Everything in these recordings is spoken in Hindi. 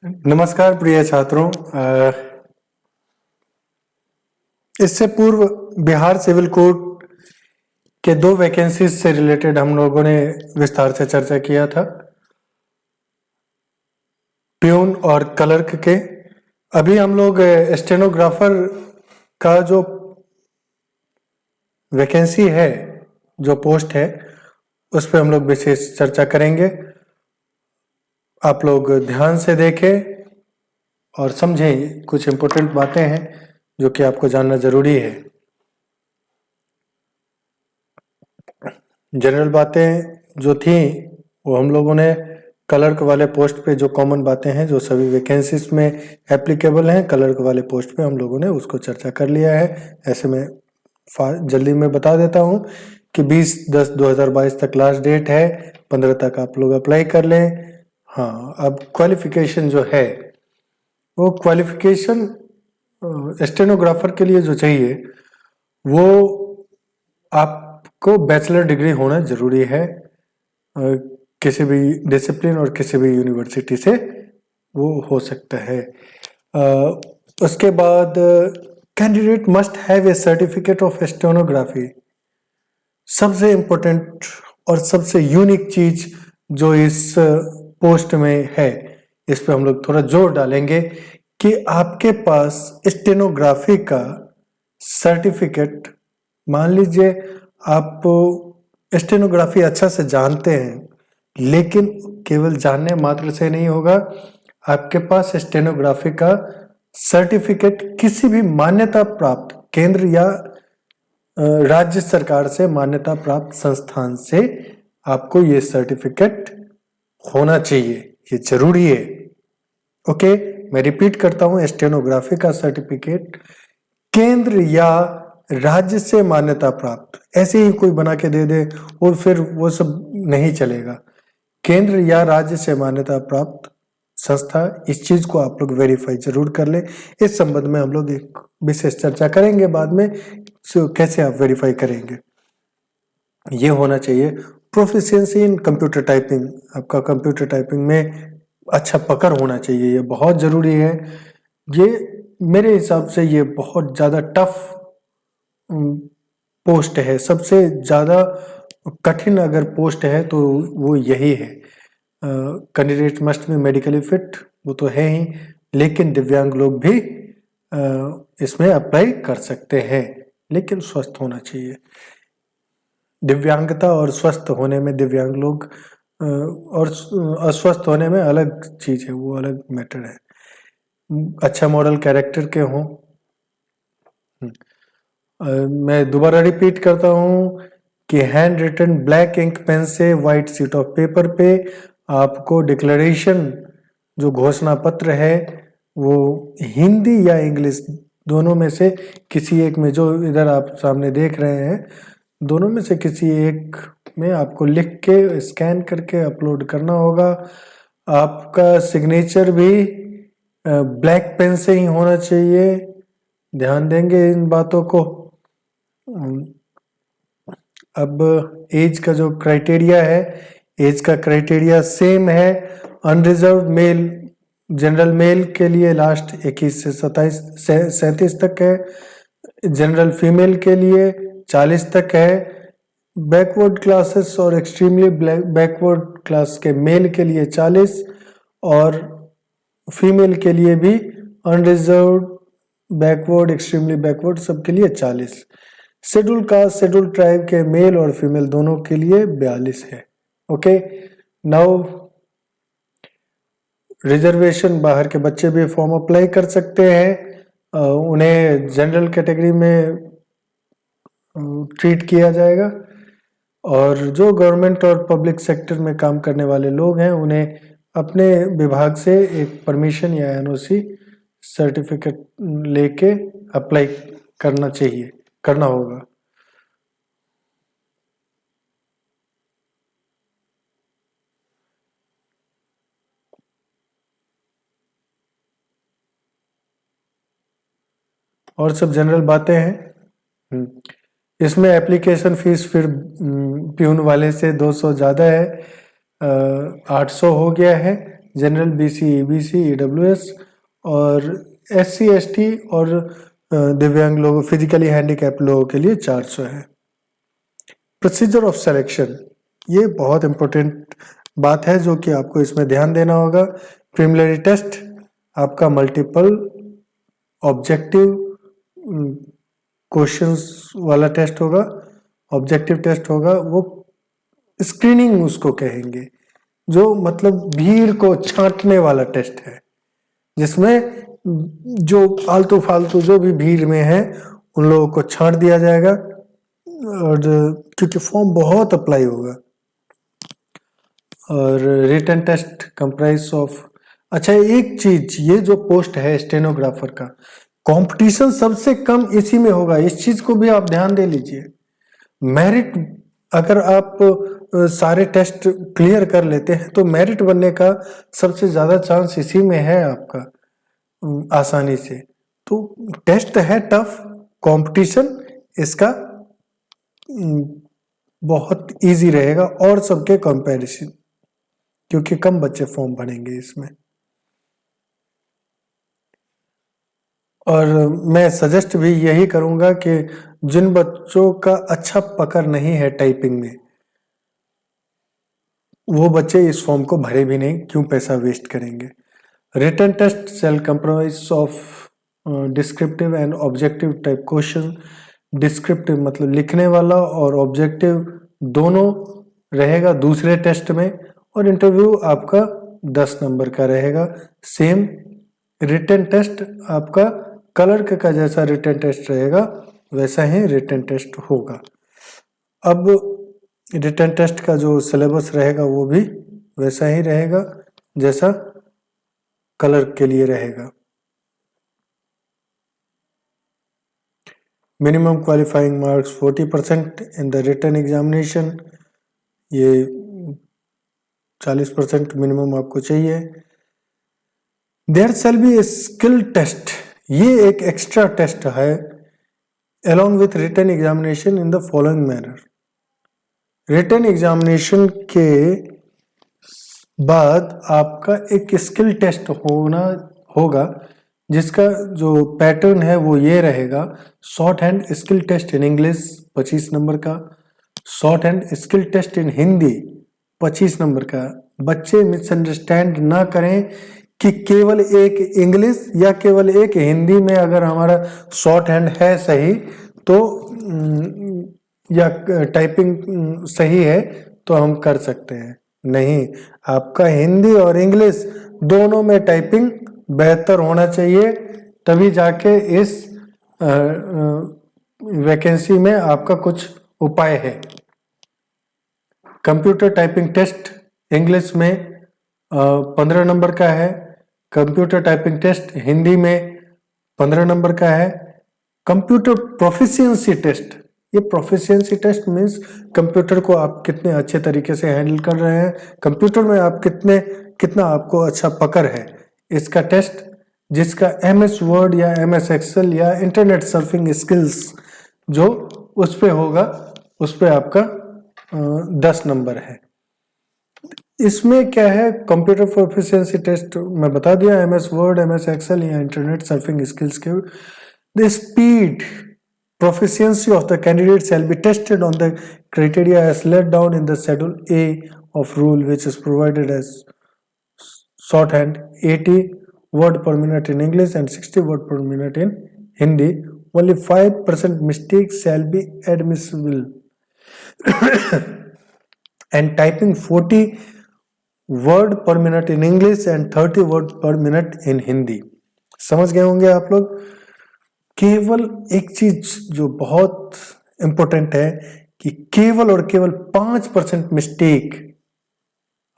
नमस्कार प्रिय छात्रों। इससे पूर्व बिहार सिविल कोड के 2 वैकेंसीज से रिलेटेड हम लोगों ने विस्तार से चर्चा किया था, प्यून और क्लर्क के। अभी हम लोग स्टेनोग्राफर का जो वैकेंसी है, जो पोस्ट है, उस पर हम लोग विशेष चर्चा करेंगे। आप लोग ध्यान से देखें और समझें, कुछ इम्पोर्टेंट बातें हैं जो कि आपको जानना जरूरी है। जनरल बातें जो थी वो हम लोगों ने क्लर्क वाले पोस्ट पे जो कॉमन बातें हैं जो सभी वैकेंसीज में एप्लीकेबल हैं, क्लर्क वाले पोस्ट पे हम लोगों ने उसको चर्चा कर लिया है। ऐसे में जल्दी में बता देता हूँ कि 20/10/2022 तक लास्ट डेट है, 15 तक आप लोग अप्लाई कर लें। हाँ, अब क्वालिफिकेशन जो है वो क्वालिफिकेशन स्टेनोग्राफर के लिए जो चाहिए वो आपको बैचलर डिग्री होना जरूरी है, किसी भी डिसिप्लिन और किसी भी यूनिवर्सिटी से वो हो सकता है। उसके बाद candidate must have A certificate of stenography. सबसे इम्पोर्टेंट और सबसे यूनिक चीज जो इस पोस्ट में है, इस पे हम लोग थोड़ा जोर डालेंगे कि आपके पास स्टेनोग्राफी का सर्टिफिकेट, मान लीजिए आप स्टेनोग्राफी अच्छा से जानते हैं, लेकिन केवल जानने मात्र से नहीं होगा, आपके पास स्टेनोग्राफी का सर्टिफिकेट किसी भी मान्यता प्राप्त केंद्र या राज्य सरकार से मान्यता प्राप्त संस्थान से आपको ये सर्टिफिकेट होना चाहिए, ये जरूरी है। ओके, मैं रिपीट करता हूं, स्टेनोग्राफी का सर्टिफिकेट केंद्र या राज्य से मान्यता प्राप्त, ऐसे ही कोई बना के दे दे और फिर वो सब नहीं चलेगा। केंद्र या राज्य से मान्यता प्राप्त संस्था, इस चीज को आप लोग वेरीफाई जरूर कर ले। इस संबंध में हम लोग एक विशेष चर्चा करेंगे बाद में, कैसे आप वेरीफाई करेंगे। ये होना चाहिए। प्रोफिशिएंसी इन कंप्यूटर टाइपिंग, आपका कंप्यूटर टाइपिंग में अच्छा पकड़ होना चाहिए, ये बहुत जरूरी है। ये मेरे हिसाब से ये बहुत ज़्यादा टफ पोस्ट है, सबसे ज़्यादा कठिन अगर पोस्ट है तो वो यही है। Candidate must be medically fit, वो तो है ही, लेकिन दिव्यांग लोग भी इसमें अप्लाई कर सकते हैं, लेकिन स्वस्थ होना चाहिए। दिव्यांगता और स्वस्थ होने में, दिव्यांग लोग और अस्वस्थ होने में अलग चीज है, वो अलग मैटर है। अच्छा मॉडल कैरेक्टर के हों। मैं दोबारा रिपीट करता हूँ कि hand written black ink pen से व्हाइट शीट ऑफ पेपर पे आपको डिक्लेरेशन, जो घोषणा पत्र है, वो हिंदी या इंग्लिश दोनों में से किसी एक में, जो इधर आप सामने देख रहे हैं, दोनों में से किसी एक में आपको लिख के स्कैन करके अपलोड करना होगा। आपका सिग्नेचर भी ब्लैक पेन से ही होना चाहिए, ध्यान देंगे इन बातों को। अब एज का जो क्राइटेरिया है, एज का क्राइटेरिया सेम है। अनरिजर्व मेल, जनरल मेल के लिए लास्ट 21 से 37 तक है, जनरल फीमेल के लिए 40 तक है। बैकवर्ड क्लासेस और एक्सट्रीमली बैकवर्ड क्लास के मेल के लिए 40 और फीमेल के लिए भी अनरिजर्व, बैकवर्ड, एक्सट्रीमली बैकवर्ड सबके लिए 40। शेड्यूल कास्ट, शेड्यूल ट्राइब के मेल और फीमेल दोनों के लिए 42 है। ओके, नाउ रिजर्वेशन, बाहर के बच्चे भी फॉर्म अप्लाई कर सकते हैं, उन्हें जनरल कैटेगरी में ट्रीट किया जाएगा, और जो गवर्नमेंट और पब्लिक सेक्टर में काम करने वाले लोग हैं उन्हें अपने विभाग से एक परमिशन या एनओसी सर्टिफिकेट लेके अप्लाई करना चाहिए, करना होगा। और सब जनरल बातें हैं। इसमें एप्लीकेशन फीस फिर प्यून वाले से 200 ज़्यादा है, 800 हो गया है। जनरल, BC, EBC, EWS और SC, ST और दिव्यांग लोगों, फिजिकली हैंडीकैप लोगों के लिए 400 है। प्रोसीजर ऑफ सिलेक्शन, ये बहुत इंपॉर्टेंट बात है जो कि आपको इसमें ध्यान देना होगा। प्रीलिमिनरी टेस्ट आपका मल्टीपल ऑब्जेक्टिव क्वेश्चंस वाला टेस्ट होगा, ऑब्जेक्टिव टेस्ट होगा, वो स्क्रीनिंग उसको कहेंगे, जो मतलब भीड़ को छांटने वाला टेस्ट है, जिसमें जो आलतू फालतू जो भी भीड़ में है उन लोगों को छांट दिया जाएगा, और क्योंकि फॉर्म बहुत अप्लाई होगा। और रिटन टेस्ट कंप्राइज ऑफ, अच्छा एक चीज, ये जो पोस्ट है स्टेनोग्राफर का, कंपटीशन सबसे कम इसी में होगा, इस चीज को भी आप ध्यान दे लीजिए। मेरिट, अगर आप सारे टेस्ट क्लियर कर लेते हैं तो मेरिट बनने का सबसे ज्यादा चांस इसी में है आपका, आसानी से। तो टेस्ट है टफ, कंपटीशन इसका बहुत इजी रहेगा और सबके कंपैरिजन, क्योंकि कम बच्चे फॉर्म भरेंगे इसमें। और मैं सजेस्ट भी यही करूंगा कि जिन बच्चों का अच्छा पकड़ नहीं है टाइपिंग में, वो बच्चे इस फॉर्म को भरे भी नहीं, क्यों पैसा वेस्ट करेंगे। Written test shall comprise of descriptive and objective type question. Descriptive मतलब लिखने वाला और ऑब्जेक्टिव दोनों रहेगा दूसरे टेस्ट में, और इंटरव्यू आपका 10 नंबर का रहेगा। सेम रिटन टेस्ट आपका क्लर्क का जैसा रिटन टेस्ट रहेगा वैसा ही रिटन टेस्ट होगा। अब रिटन टेस्ट का जो सिलेबस रहेगा वो भी वैसा ही रहेगा जैसा क्लर्क के लिए रहेगा। Minimum qualifying marks 40% in the written examination, ये 40% मिनिमम आपको चाहिए। There shall be a skill test, ये एक एक्स्ट्रा टेस्ट है along with written examination in the following manner। Written examination के बाद आपका एक स्किल टेस्ट होगा, जिसका जो पैटर्न है वो ये रहेगा। Short hand skill test in English 25 number का, short hand skill test in Hindi 25 number का। बच्चे मिसअंडरस्टैंड ना करें कि केवल एक इंग्लिश या केवल एक हिंदी में अगर हमारा शॉर्ट हैंड है सही तो या टाइपिंग सही है तो हम कर सकते हैं, नहीं, आपका हिंदी और इंग्लिश दोनों में टाइपिंग बेहतर होना चाहिए, तभी जाके इस वैकेंसी में आपका कुछ उपाय है। कंप्यूटर टाइपिंग टेस्ट इंग्लिश में 15 नंबर का है, कंप्यूटर टाइपिंग टेस्ट हिंदी में 15 नंबर का है। कंप्यूटर प्रोफिशिएंसी टेस्ट, ये प्रोफिशिएंसी टेस्ट मीन्स कंप्यूटर को आप कितने अच्छे तरीके से हैंडल कर रहे हैं, कंप्यूटर में आप कितना आपको अच्छा पकड़ है, इसका टेस्ट, जिसका MS वर्ड या MS एक्सेल या इंटरनेट सर्फिंग स्किल्स जो उस पे होगा, उस पे आपका 10 नंबर है। इसमें क्या है, कंप्यूटर प्रोफिशिएंसी टेस्ट मैं बता दिया, MS वर्ड, MS एक्सेल या इंटरनेट सर्फिंग स्किल्स के। The speed proficiency of the candidate shall be tested on the criteria as laid down in the schedule A of rule, which is provided as shorthand 80 word per minute in English and 60 word per minute in Hindi. Only 5% mistakes shall be admissible and typing 40 word per minute in English and 30 word per minute in Hindi। समझ गए होंगे आप लोग। केवल एक चीज जो बहुत इंपॉर्टेंट है कि केवल और केवल 5% मिस्टेक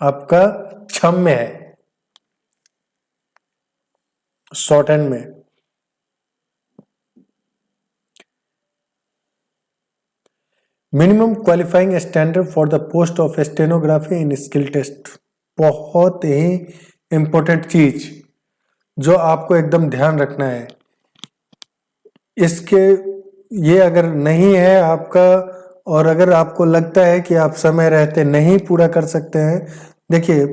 आपका क्षम्य है शॉर्ट हैंड में। Minimum qualifying standard for the post of stenography in skill test, बहुत ही इंपॉर्टेंट चीज जो आपको एकदम ध्यान रखना है। इसके ये अगर नहीं है आपका, और अगर आपको लगता है कि आप समय रहते नहीं पूरा कर सकते हैं, देखिए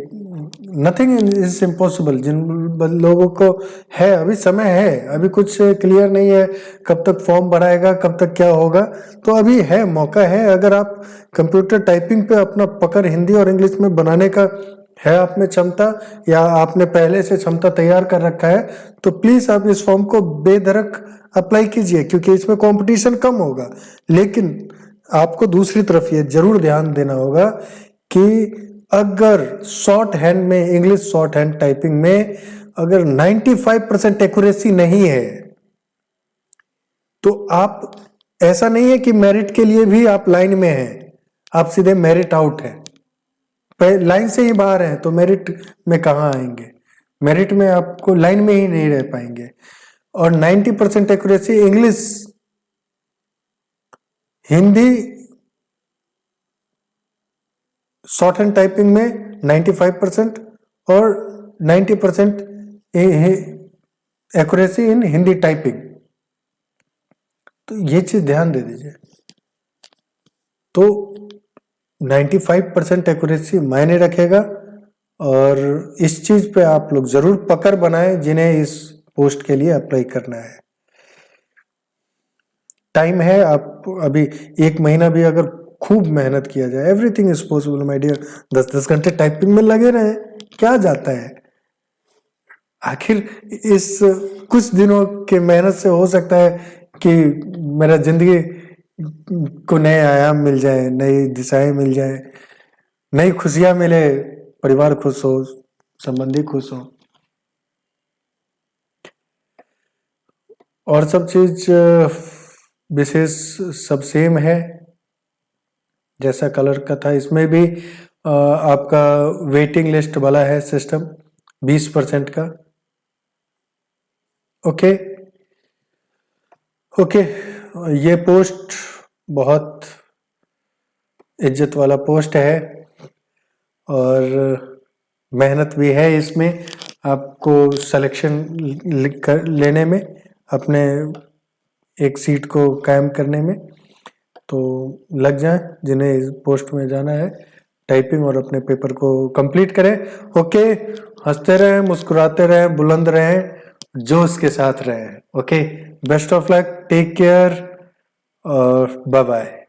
नथिंग इज इम्पॉसिबल। जिन लोगों को है, अभी समय है, अभी कुछ क्लियर नहीं है कब तक फॉर्म भराएगा, कब तक क्या होगा, तो अभी है, मौका है। अगर आप कंप्यूटर टाइपिंग पे अपना पकड़ हिंदी और इंग्लिश में बनाने का है आप में क्षमता, या आपने पहले से क्षमता तैयार कर रखा है, तो प्लीज आप इस फॉर्म को बेधड़क अप्लाई कीजिए, क्योंकि इसमें कंपटीशन कम होगा। लेकिन आपको दूसरी तरफ ये जरूर ध्यान देना होगा कि अगर शॉर्ट हैंड में, इंग्लिश शॉर्ट हैंड टाइपिंग में अगर 95% एक्यूरेसी नहीं है, तो आप, ऐसा नहीं है कि मेरिट के लिए भी आप लाइन में हैं, आप सीधे मेरिट आउट है, लाइन से ही बाहर हैं, तो मेरिट में कहाँ आएंगे? मेरिट में आपको लाइन में ही नहीं रह पाएंगे। और 90% accuracy English, Hindi short hand typing में 95% और 90% एक्यूरेसी इन हिंदी टाइपिंग, तो ये चीज ध्यान दे दीजिए। तो 95% एक्यूरेसी मायने रखेगा, और इस चीज पे आप लोग जरूर पकड़ बनाएं जिन्हें इस पोस्ट के लिए अप्लाई करना है। टाइम है, आप अभी 1 महीना भी अगर खूब मेहनत किया जाए, everything is possible my dear. 10-10 घंटे टाइपिंग में लगे रहे, क्या जाता है? आखिर इस कुछ दिनों के मेहनत से हो सकता है कि मेरा जिंदगी को नए आयाम मिल जाए, नई दिशाएं मिल जाए, नई खुशियां मिले, परिवार खुश हो, संबंधी खुश हो, और सब चीज विशेष सब सेम है जैसा कलर का था। इसमें भी आपका वेटिंग लिस्ट वाला है सिस्टम 20% का। ओके ओके, ये पोस्ट बहुत इज्जत वाला पोस्ट है, और मेहनत भी है इसमें, आपको सिलेक्शन लेने में, अपने एक सीट को कायम करने में। तो लग जाए जिन्हें इस पोस्ट में जाना है, टाइपिंग, और अपने पेपर को कंप्लीट करें। ओके, हंसते रहें, मुस्कुराते रहें, बुलंद रहें, जोश के साथ रहें। Okay, best of luck, take care, और बाय बाय।